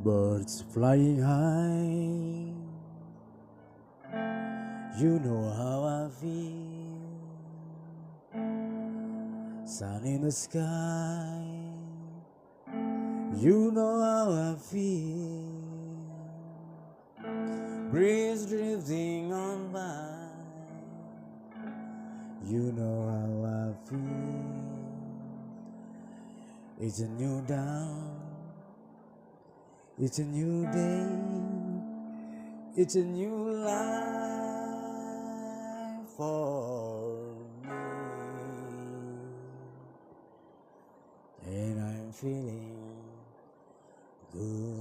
Birds flying high, you know how I feel. Sun in the sky, you know how I feel. Breeze drifting on by, you know how I feel. It's a new dawn, it's a new day, it's a new life for me. And I'm feeling good.